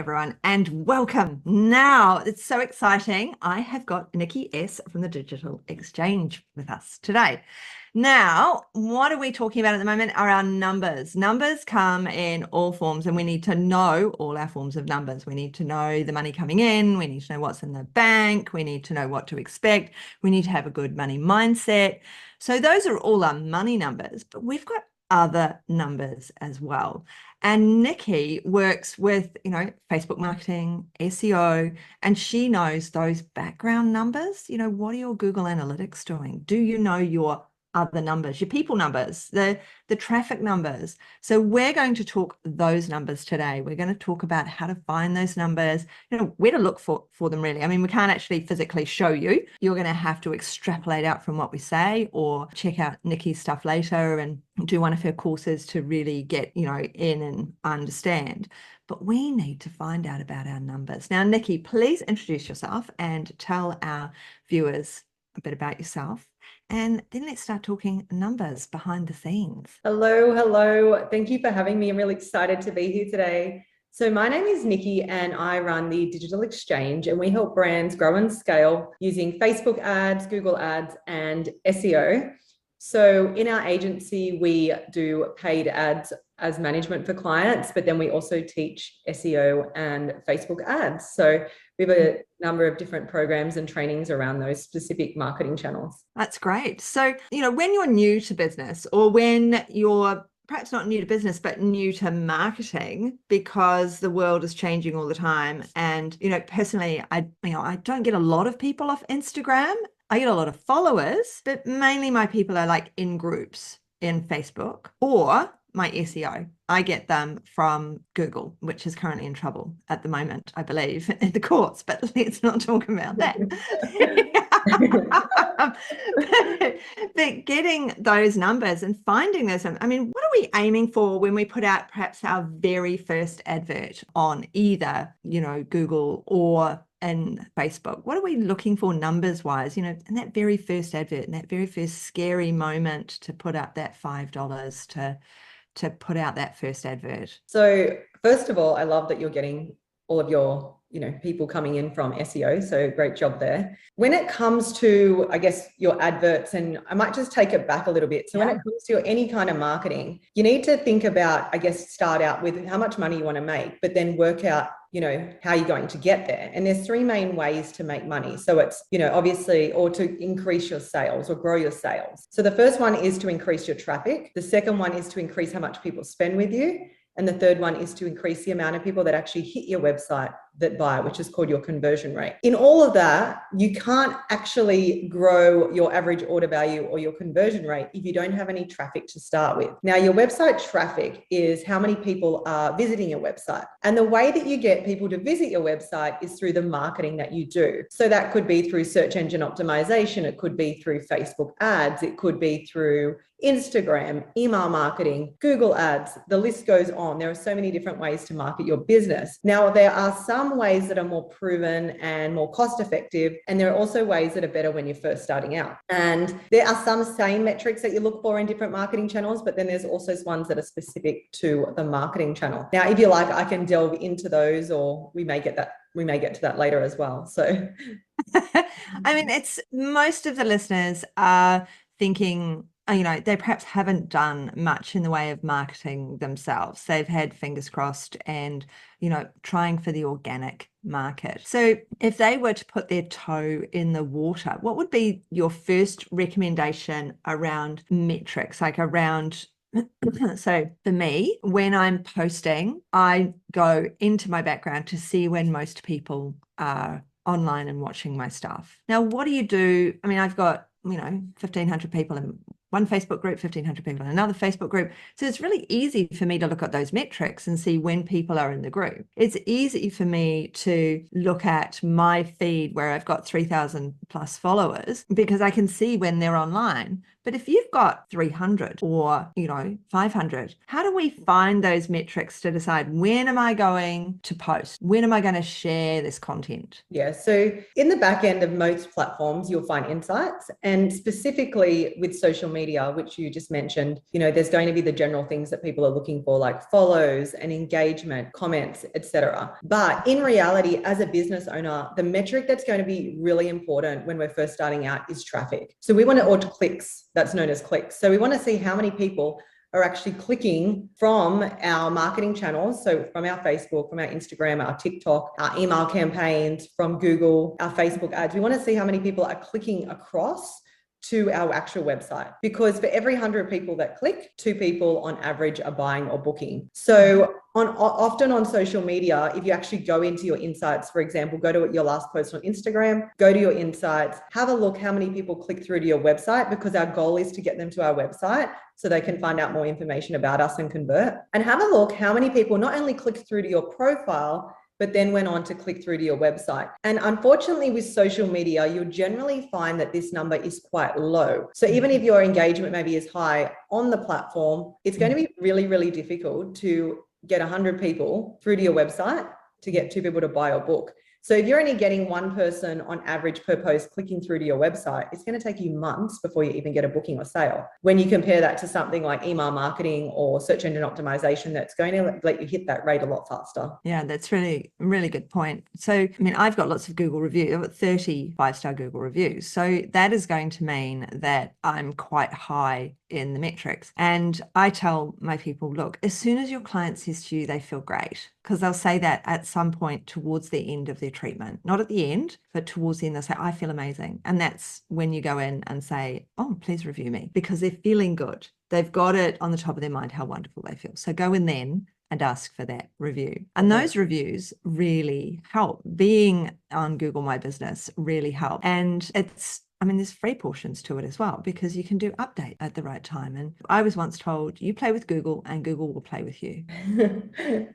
everyone, and welcome. Now, it's so exciting. I have got Nicki S from the Digital Exchange with us today. Now, what are we talking about at the moment are our numbers. Numbers come in all forms, and we need to know all our forms of numbers. We need to know the money coming in. We need to know what's in the bank. We need to know what to expect. We need to have a good money mindset. So those are all our money numbers, but we've got other numbers as well. And Nicki works with, Facebook marketing, SEO, and she knows those background numbers. What are your Google Analytics doing? Do you know your other numbers, your people numbers, the traffic numbers? So we're going to talk those numbers today. We're going to talk about how to find those numbers, where to look for them really. I mean, we can't actually physically show you. You're going to have to extrapolate out from what we say, or check out Nicki's stuff later and do one of her courses to really get, in and understand. But we need to find out about our numbers. Now, Nicki, please introduce yourself and tell our viewers a bit about yourself. And then let's start talking numbers behind the scenes. Hello. Thank you for having me. I'm really excited to be here today. So my name is Nicki and I run the Digital Exchange, and we help brands grow and scale using Facebook ads, Google ads, and SEO. So in our agency, we do paid ads as management for clients, but then we also teach SEO and Facebook ads. So we have a number of different programs and trainings around those specific marketing channels. That's great. So, when you're new to business, or when you're perhaps not new to business, but new to marketing, because the world is changing all the time. And, personally, I don't get a lot of people off Instagram. I get a lot of followers, but mainly my people are like in groups in Facebook, or my SEO. I get them from Google, which is currently in trouble at the moment, I believe, in the courts, but let's not talk about that. But getting those numbers and finding those, what are we aiming for when we put out perhaps our very first advert on either, Google or in Facebook? What are we looking for numbers wise, in that very first advert, in that very first scary moment to put up that $5 to put out that first advert? So first of all, I love that you're getting all of your people coming in from SEO. So great job there. When it comes to, I guess, your adverts, and I might just take it back a little bit. So when it comes to any kind of marketing, you need to think about, I guess, start out with how much money you want to make, but then work out, how you're going to get there. And there's three main ways to make money. So it's, obviously, or to increase your sales or grow your sales. So the first one is to increase your traffic. The second one is to increase how much people spend with you. And the third one is to increase the amount of people that actually hit your website that buy, which is called your conversion rate. In all of that, you can't actually grow your average order value or your conversion rate if you don't have any traffic to start with. Now, your website traffic is how many people are visiting your website. And the way that you get people to visit your website is through the marketing that you do. So that could be through search engine optimization. It could be through Facebook ads. It could be through Instagram, email marketing, Google ads. The list goes on. There are so many different ways to market your business. Now, there are some ways that are more proven and more cost effective, and there are also ways that are better when you're first starting out. And there are some same metrics that you look for in different marketing channels, but then there's also ones that are specific to the marketing channel. Now, if you like, I can delve into those, or we may get to that later as well. So it's most of the listeners are thinking, they perhaps haven't done much in the way of marketing themselves. They've had fingers crossed and, trying for the organic market. So if they were to put their toe in the water, what would be your first recommendation around metrics, like around... So for me, when I'm posting, I go into my background to see when most people are online and watching my stuff. Now, what do you do? I've got, 1,500 people in one Facebook group, 1,500 people in another Facebook group. So it's really easy for me to look at those metrics and see when people are in the group. It's easy for me to look at my feed where I've got 3,000 plus followers, because I can see when they're online. But if you've got 300 or, 500, how do we find those metrics to decide when am I going to post? When am I going to share this content? Yeah. So in the back end of most platforms, you'll find insights, and specifically with social media, which you just mentioned, there's going to be the general things that people are looking for, like follows and engagement, comments, etc. But in reality, as a business owner, the metric that's going to be really important when we're first starting out is traffic. So we want to, or clicks, that's known as clicks. So we want to see how many people are actually clicking from our marketing channels. So from our Facebook, from our Instagram, our TikTok, our email campaigns, from Google, our Facebook ads. We want to see how many people are clicking across to our actual website, because for every 100 people that click, 2 people on average are buying or booking. So often on social media, if you actually go into your insights, for example, go to your last post on Instagram, go to your insights, have a look how many people click through to your website, because our goal is to get them to our website so they can find out more information about us and convert. And have a look how many people not only click through to your profile, but then went on to click through to your website. And unfortunately, with social media, you'll generally find that this number is quite low. So even if your engagement maybe is high on the platform, it's going to be really, really difficult to get 100 people through to your website to get 2 people to buy or book. So if you're only getting 1 person on average per post clicking through to your website, it's going to take you months before you even get a booking or sale. When you compare that to something like email marketing or search engine optimization, that's going to let you hit that rate a lot faster. Yeah, that's really, really good point. So, I've got lots of Google reviews. I've got 30 5-star Google reviews. So that is going to mean that I'm quite high in the metrics. And I tell my people, look, as soon as your client says to you, they feel great, because they'll say that at some point towards the end of their treatment, not at the end, but towards the end, they'll say, I feel amazing. And that's when you go in and say, oh, please review me, because they're feeling good. They've got it on the top of their mind, how wonderful they feel. So go in then and ask for that review. And those reviews really help. Being on Google My Business really help. And there's free portions to it as well, because you can do update at the right time. And I was once told, you play with Google and Google will play with you.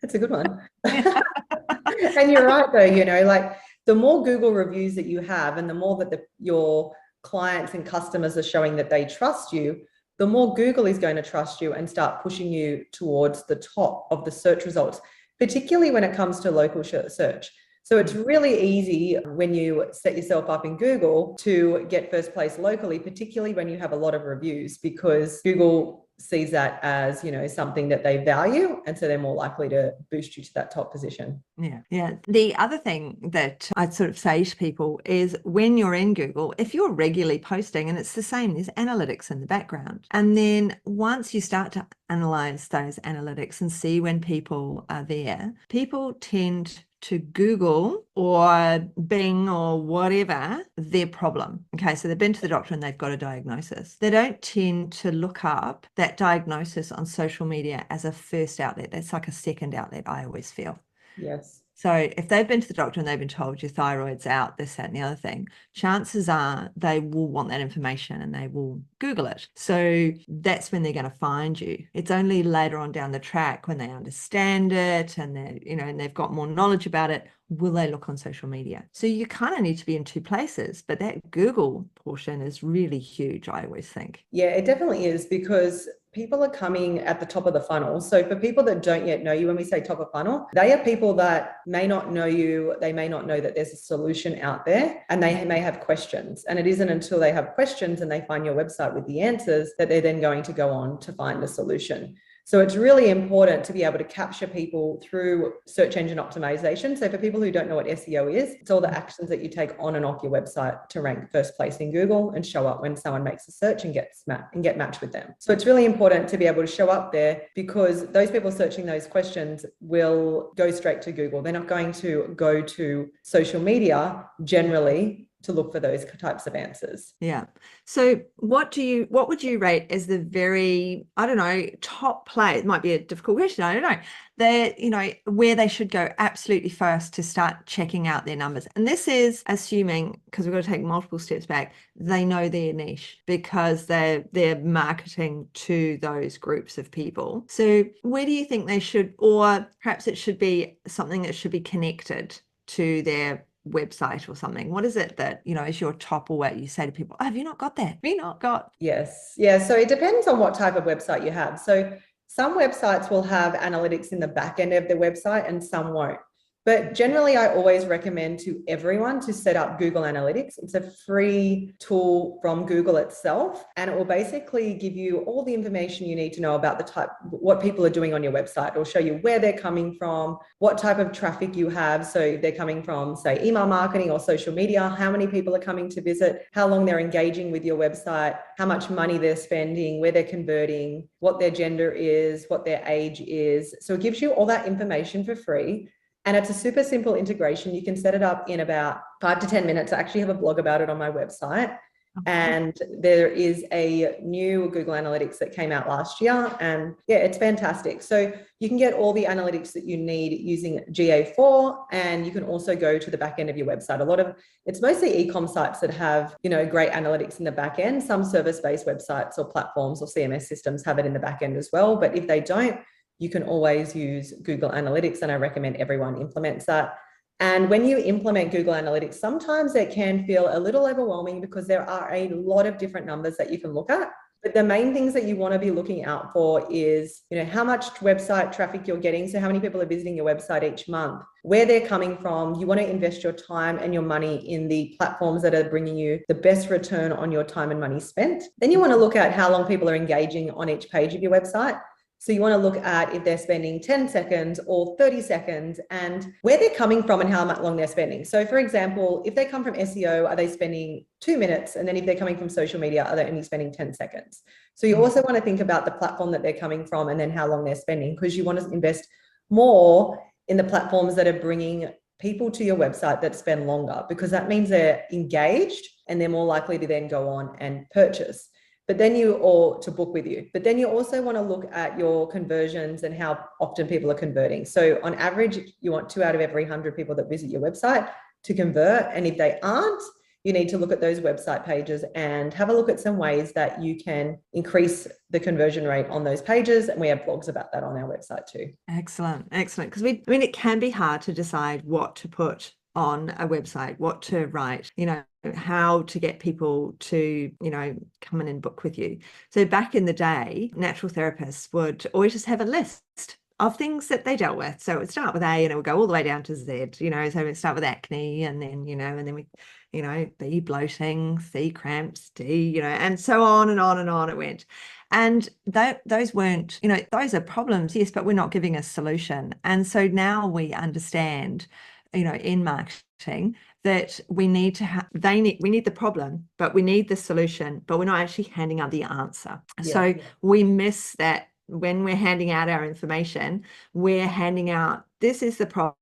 That's a good one. And you're right though, like the more Google reviews that you have and the more that your clients and customers are showing that they trust you, the more Google is going to trust you and start pushing you towards the top of the search results, particularly when it comes to local search. So it's really easy when you set yourself up in Google to get first place locally, particularly when you have a lot of reviews, because Google sees that as, something that they value. And so they're more likely to boost you to that top position. Yeah. The other thing that I'd sort of say to people is, when you're in Google, if you're regularly posting, and it's the same, there's analytics in the background. And then once you start to analyze those analytics and see when people are there, people tend to Google or Bing or whatever their problem. Okay, so they've been to the doctor and they've got a diagnosis. They don't tend to look up that diagnosis on social media as a first outlet. That's like a second outlet, I always feel. Yes. So if they've been to the doctor and they've been told your thyroid's out, this, that, and the other thing, chances are they will want that information and they will Google it. So that's when they're going to find you. It's only later on down the track, when they understand it and and they've got more knowledge about it, will they look on social media. So you kind of need to be in 2 places, but that Google portion is really huge, I always think. Yeah, it definitely is, because people are coming at the top of the funnel. So for people that don't yet know you, when we say top of funnel, they are people that may not know you. They may not know that there's a solution out there, and they may have questions. And it isn't until they have questions and they find your website with the answers that they're then going to go on to find a solution. So it's really important to be able to capture people through search engine optimization. So for people who don't know what SEO is, it's all the actions that you take on and off your website to rank first place in Google and show up when someone makes a search and get matched with them. So it's really important to be able to show up there, because those people searching those questions will go straight to Google. They're not going to go to social media generally to look for those types of answers. Yeah. So what would you rate as the very, top play? It might be a difficult question, I don't know. Where they should go absolutely first to start checking out their numbers. And this is assuming, because we've got to take multiple steps back, they know their niche, because they're marketing to those groups of people. So where do you think they should, or perhaps it should be something that should be connected to their website or something, what is it that, is your top, or what you say to people, oh, have you not got that? Have you not got? Yes. Yeah. So it depends on what type of website you have. So some websites will have analytics in the back end of their website and some won't. But generally, I always recommend to everyone to set up Google Analytics. It's a free tool from Google itself, and it will basically give you all the information you need to know about what people are doing on your website. It will show you where they're coming from, what type of traffic you have. So if they're coming from, say, email marketing or social media, how many people are coming to visit, how long they're engaging with your website, how much money they're spending, where they're converting, what their gender is, what their age is. So it gives you all that information for free. And it's a super simple integration. You can set it up in about 5 to 10 minutes. I actually have a blog about it on my website. And there is a new Google Analytics that came out last year. And yeah, it's fantastic. So you can get all the analytics that you need using GA4. And you can also go to the back end of your website. It's mostly e-com sites that have, great analytics in the back end. Some service-based websites or platforms or CMS systems have it in the back end as well. But if they don't, you can always use Google Analytics, and I recommend everyone implements that. And when you implement Google Analytics, sometimes it can feel a little overwhelming because there are a lot of different numbers that you can look at. But the main things that you want to be looking out for is, how much website traffic you're getting. So how many people are visiting your website each month, where they're coming from. You want to invest your time and your money in the platforms that are bringing you the best return on your time and money spent. Then you want to look at how long people are engaging on each page of your website. So you want to look at if they're spending 10 seconds or 30 seconds and where they're coming from and how long they're spending. So for example, if they come from SEO, are they spending 2 minutes? And then if they're coming from social media, are they only spending 10 seconds? So you also want to think about the platform that they're coming from and then how long they're spending, because you want to invest more in the platforms that are bringing people to your website that spend longer, because that means they're engaged and they're more likely to then go on and purchase. But then to book with you. But then you also want to look at your conversions and how often people are converting. So on average, you want 2 out of every 100 people that visit your website to convert. And if they aren't, you need to look at those website pages and have a look at some ways that you can increase the conversion rate on those pages. And we have blogs about that on our website too. Excellent. Because it can be hard to decide what to put on a website, what to write, how to get people to, come in and book with you. So back in the day, natural therapists would always just have a list of things that they dealt with. So it would start with A and it would go all the way down to Z, so we'd start with acne and then, B, bloating, C, cramps, D, and so on and on and on it went. And those weren't, those are problems, yes, but we're not giving a solution. And so now we understand, in marketing, that we need we need the problem, but we need the solution, but we're not actually handing out the answer. So we miss that when we're handing out our information. We're handing out, this is the problem,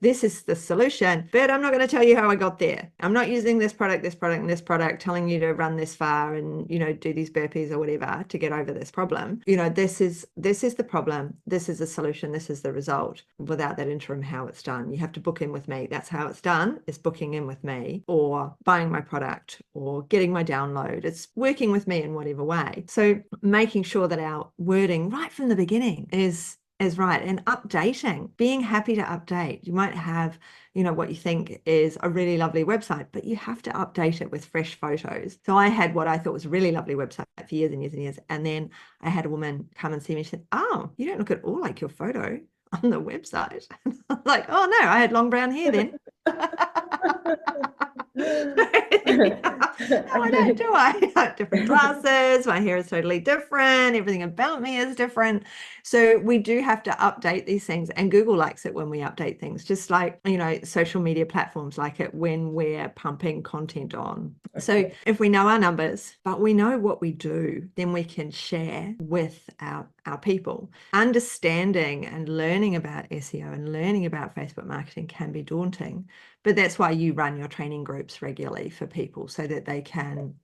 this is the solution, but I'm not going to tell you how I got there. I'm not using this product, and this product, telling you to run this far and, do these burpees or whatever to get over this problem. This is the problem. This is the solution. This is the result. Without that interim, how it's done. You have to book in with me. That's how it's done, is booking in with me, or buying my product, or getting my download. It's working with me in whatever way. So making sure that our wording right from the beginning is right, and updating, being happy to update. You might have, what you think is a really lovely website, but you have to update it with fresh photos. So I had what I thought was a really lovely website for years and years and years. And then I had a woman come and see me and she said, oh, you don't look at all like your photo on the website. I was like, oh no, I had long brown hair then. No, I don't, do I? I have different glasses, my hair is totally different, everything about me is different. So we do have to update these things, and Google likes it when we update things, just like, social media platforms like it when we're pumping content on. Okay. So if we know our numbers, but we know what we do, then we can share with our people. Understanding and learning about SEO and learning about Facebook marketing can be daunting, but that's why you run your training groups regularly for people, so that they can,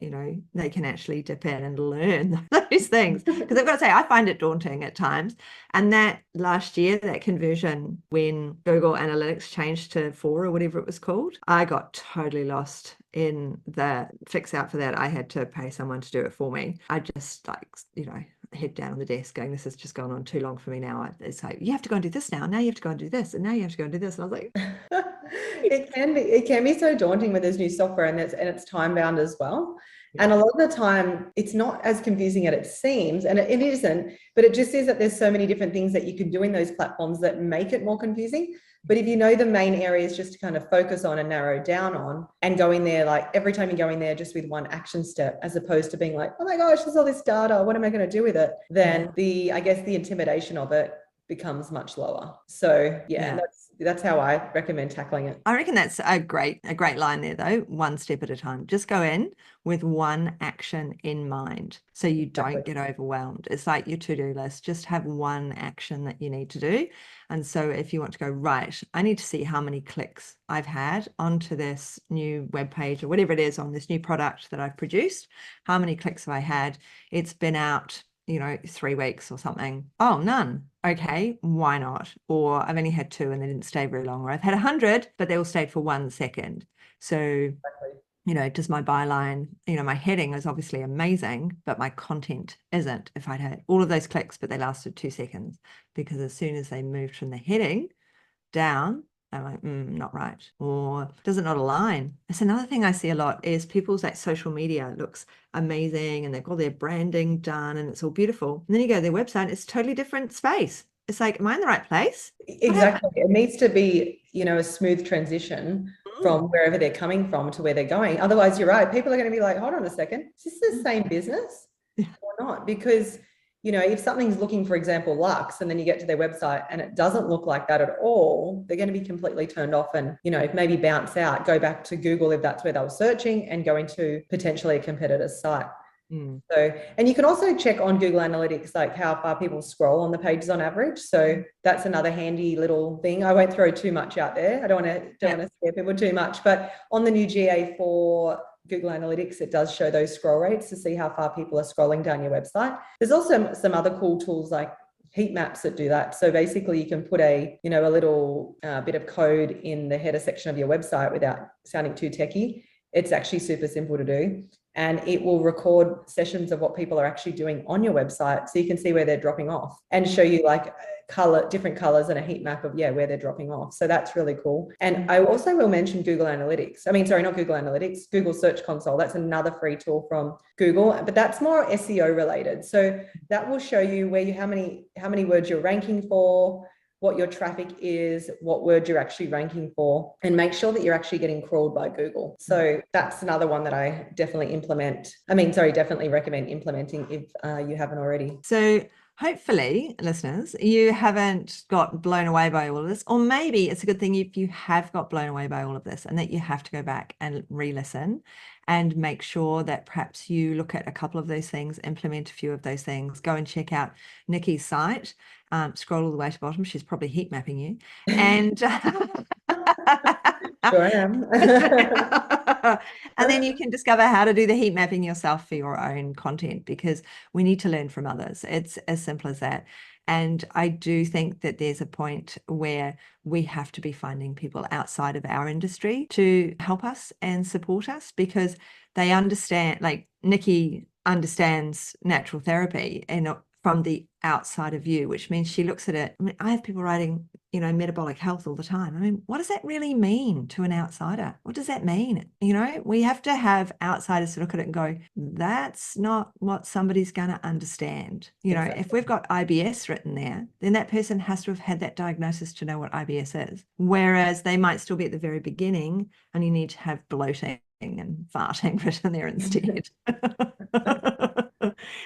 they can actually dip in and learn those things. Because I've got to say, I find it daunting at times. And that last year, that conversion, when Google Analytics changed to 4 or whatever it was called, I got totally lost in the fix out for that. I had to pay someone to do it for me. I just head down on the desk going, this has just gone on too long for me now. It's like, you have to go and do this now. Now you have to go and do this. And now you have to go and do this. And I was like, it can be so daunting when there's new software and it's time bound as well. And a lot of the time it's not as confusing as it seems, and it isn't, but it just is that there's so many different things that you can do in those platforms that make it more confusing. But if you know the main areas just to kind of focus on and narrow down on, and go in there, like every time you go in there just with one action step, as opposed to being like, oh my gosh, there's all this data, what am I going to do with it? Then I guess the intimidation of it becomes much lower. So that's how I recommend tackling it. I reckon that's a great line there though. One step at a time. Just go in with one action in mind so you don't get overwhelmed. It's like your to-do list. Just have one action that you need to do. And so if you want to go, right, I need to see how many clicks I've had onto this new web page or whatever it is on this new product that I've produced. How many clicks have I had? It's been out 3 weeks or something. Oh, none. Okay, why not? Or I've only had 2 and they didn't stay very long. Or I've had 100, but they all stayed for 1 second. So, does my byline, my heading is obviously amazing, but my content isn't. If I'd had all of those clicks, but they lasted 2 seconds, because as soon as they moved from the heading down, I'm like, not right. Or does it not align? It's another thing I see a lot is people's social media looks amazing and they've got their branding done and it's all beautiful. And then you go to their website, it's a totally different space. It's like, am I in the right place? Exactly. It needs to be, a smooth transition from wherever they're coming from to where they're going. Otherwise, you're right. People are going to be like, hold on a second, is this the same business or not? Because if something's looking, for example, luxe, and then you get to their website and it doesn't look like that at all, they're going to be completely turned off and, maybe bounce out, go back to Google if that's where they were searching, and go into potentially a competitor's site. So, and you can also check on Google Analytics, like how far people scroll on the pages on average. So that's another handy little thing. I won't throw too much out there. I don't want to scare people too much, but on the new GA for Google Analytics, it does show those scroll rates to see how far people are scrolling down your website. There's also some other cool tools like heat maps that do that. So basically you can put a little bit of code in the header section of your website without sounding too techie. It's actually super simple to do. And it will record sessions of what people are actually doing on your website. So you can see where they're dropping off and show you different colors and a heat map of where they're dropping off. So that's really cool. And I also will mention Google Analytics. Not Google Analytics, Google Search Console. That's another free tool from Google, but that's more SEO related. So that will show you how many words you're ranking for, what your traffic is, what word you're actually ranking for, and make sure that you're actually getting crawled by Google. So that's another one that I definitely definitely recommend implementing if you haven't already. So hopefully, listeners, you haven't got blown away by all of this, or maybe it's a good thing if you have got blown away by all of this and that you have to go back and re-listen and make sure that perhaps you look at a couple of those things, implement a few of those things, go and check out Nicki's site, scroll all the way to the bottom. She's probably heat mapping you. And sure I am. And then you can discover how to do the heat mapping yourself for your own content, because we need to learn from others. It's as simple as that. And I do think that there's a point where we have to be finding people outside of our industry to help us and support us, because they understand, like Nicki understands natural therapy and from the outside of you, which means she looks at it. I have people writing, metabolic health all the time. What does that really mean to an outsider? What does that mean? We have to have outsiders to look at it and go, that's not what somebody's going to understand. Exactly. If we've got IBS written there, then that person has to have had that diagnosis to know what IBS is. Whereas they might still be at the very beginning and you need to have bloating and farting written there instead.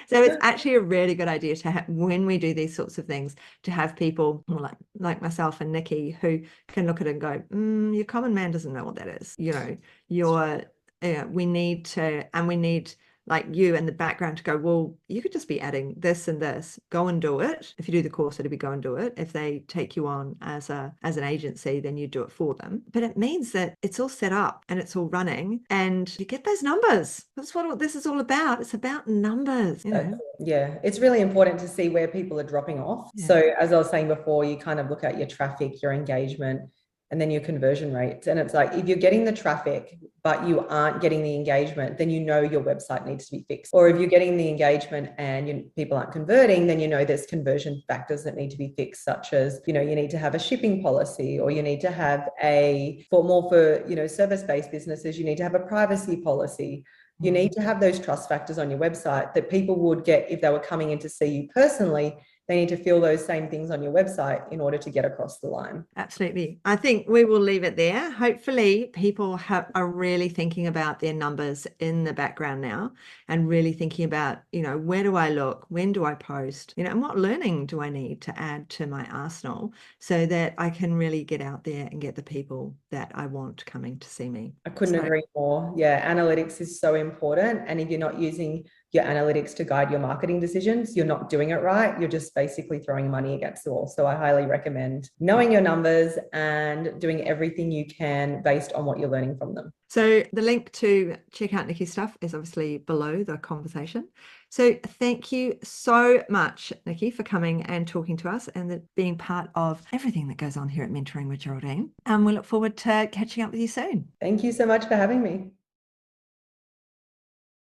So it's actually a really good idea to have, when we do these sorts of things, to have people like myself and Nicki who can look at it and go, your common man doesn't know what that is. We need like you in the background to go, well, you could just be adding this and this, go and do it. If you do the course, it'll be go and do it. If they take you on as an agency, then you do it for them. But it means that it's all set up and it's all running and you get those numbers. That's what this is all about. It's about numbers. Yeah, it's really important to see where people are dropping off. Yeah. So as I was saying before, you kind of look at your traffic, your engagement, and then your conversion rates. And it's like, if you're getting the traffic, but you aren't getting the engagement, then you know your website needs to be fixed. Or if you're getting the engagement and people aren't converting, then you know there's conversion factors that need to be fixed, such as, you need to have a shipping policy, or you need to have for service-based businesses, you need to have a privacy policy. You need to have those trust factors on your website that people would get if they were coming in to see you personally. They need to feel those same things on your website in order to get across the line. Absolutely. I think we will leave it there. Hopefully people are really thinking about their numbers in the background now, and really thinking about, where do I look? When do I post? And what learning do I need to add to my arsenal so that I can really get out there and get the people that I want coming to see me? I couldn't agree more. Yeah, analytics is so important. And if you're not using your analytics to guide your marketing decisions, you're not doing it right. You're just basically throwing money against the wall. So I highly recommend knowing your numbers and doing everything you can based on what you're learning from them. So the link to check out Nicki's stuff is obviously below the conversation. So thank you so much, Nicki, for coming and talking to us and being part of everything that goes on here at Mentoring with Geraldine. And we look forward to catching up with you soon. Thank you so much for having me.